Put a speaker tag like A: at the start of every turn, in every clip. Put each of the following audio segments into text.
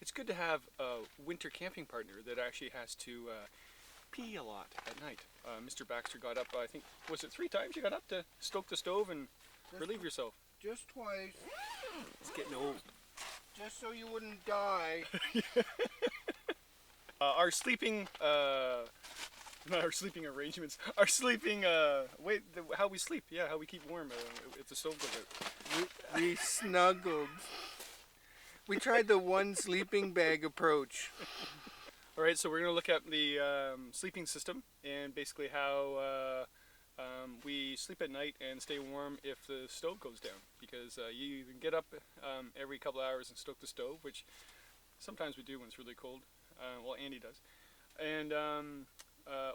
A: It's good to have a winter camping partner that actually has to pee a lot at night. Mr. Baxter got up, I think, was it 3 times you got up to stoke the stove and relieve yourself?
B: Just twice.
A: It's getting old.
B: Just so you wouldn't die.
A: Our sleeping, not our sleeping arrangements, our sleeping, how we sleep, yeah, how we keep warm if the stove goes out.
B: We snuggled. We tried the one sleeping bag approach.
A: All right, so we're going to look at the sleeping system and basically how we sleep at night and stay warm if the stove goes down. Because you can get up every couple of hours and stoke the stove, which sometimes we do when it's really cold. Well, Andy does. And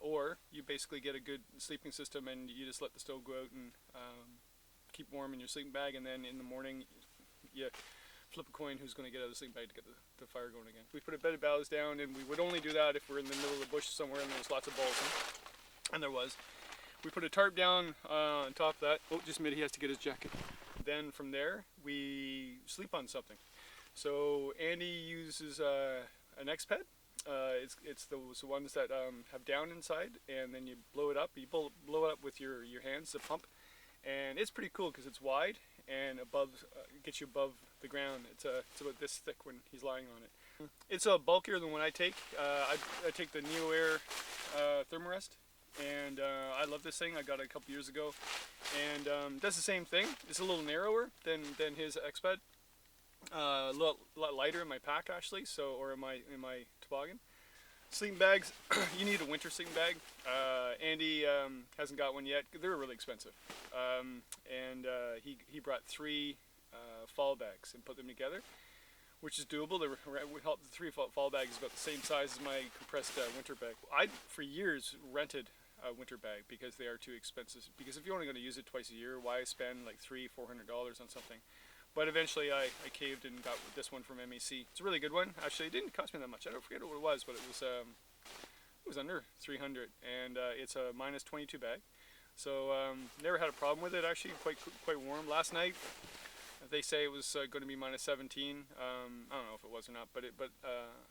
A: or you basically get a good sleeping system and you just let the stove go out and keep warm in your sleeping bag, and then in the morning you flip a coin who's going to get out of the sleeping bag to get the fire going again. We put a bed of boughs down, and we would only do that if we're in the middle of the bush somewhere and there's lots of balsam, and there was. We put a tarp down on top of that. Oh, just a minute, he has to get his jacket. Then from there, we sleep on something. So Andy uses an X-Ped. It's those ones that have down inside, and then you blow it up. You blow it up with your hands, the pump, and it's pretty cool because it's wide and above, gets you above the ground. It's about this thick when he's lying on it. It's bulkier than one I take. I take the NeoAir Thermarest, and I love this thing. I got it a couple years ago, and does the same thing. It's a little narrower than his X-Ped. A lot lighter in my pack actually, so, or in my toboggan. Sleeping bags, you need a winter sleeping bag. Andy hasn't got one yet. They're really expensive, and he brought 3 fall bags and put them together, which is doable. The 3 fall bags is about the same size as my compressed winter bag. I for years rented a winter bag because they are too expensive. Because if you're only going to use it twice a year, why spend like $300-400 on something? But eventually I caved and got this one from MAC. It's a really good one. Actually, it didn't cost me that much. I don't forget what it was, but it was under 300, and it's a -22 bag. So never had a problem with it. Actually, quite warm. Last night, they say it was going to be -17. I don't know if it was or not, but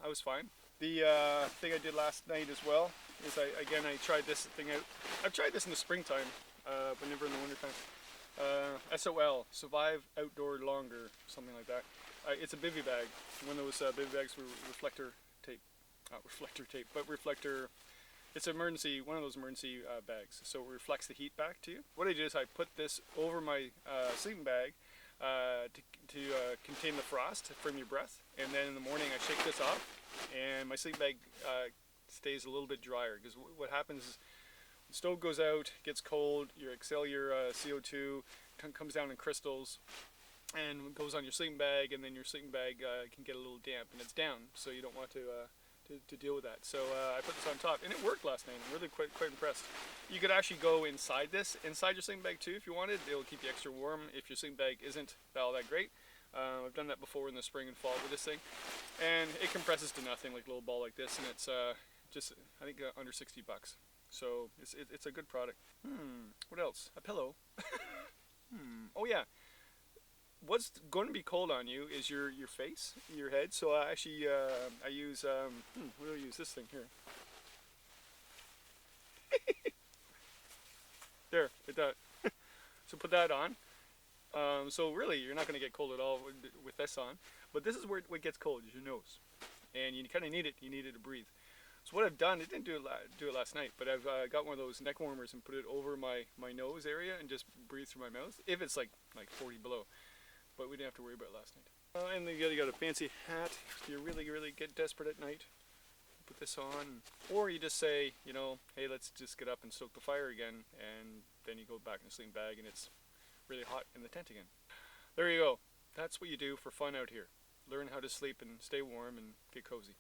A: I was fine. The thing I did last night as well is I tried this thing out. I've tried this in the springtime, but never in the wintertime. SOL, Survive Outdoor Longer, something like that. It's a bivy bag. One of those bivy bags with reflector tape. Not reflector tape, but reflector. It's one of those emergency bags, so it reflects the heat back to you. What I did is I put this over my sleeping bag to contain the frost from your breath, and then in the morning I shake this off, and my sleeping bag stays a little bit drier, because what happens is the stove goes out, gets cold, you exhale your CO2, comes down in crystals, and goes on your sleeping bag, and then your sleeping bag can get a little damp, and it's down, so you don't want to deal with that. So I put this on top, and it worked last night. I'm really quite impressed. You could actually go inside your sleeping bag too if you wanted. It'll keep you extra warm if your sleeping bag isn't all that great. I've done that before in the spring and fall with this thing, and it compresses to nothing, like a little ball like this, and it's just, I think, under $60. So it's a good product. What else? A pillow. Oh yeah. What's going to be cold on you is your face, your head. So I actually I use what do I use? This thing here. There, like that. So put that on. So really, you're not going to get cold at all with this on. But this is where it gets cold, is your nose, and you kind of need it. You need it to breathe. So what I've done, I didn't do it last night, but I've got one of those neck warmers and put it over my nose area and just breathe through my mouth, if it's like 40 below. But we didn't have to worry about it last night. And then you got a fancy hat. You really get desperate at night, put this on. Or you just say, hey, let's just get up and stoke the fire again, and then you go back in the sleeping bag and it's really hot in the tent again. There you go. That's what you do for fun out here. Learn how to sleep and stay warm and get cozy.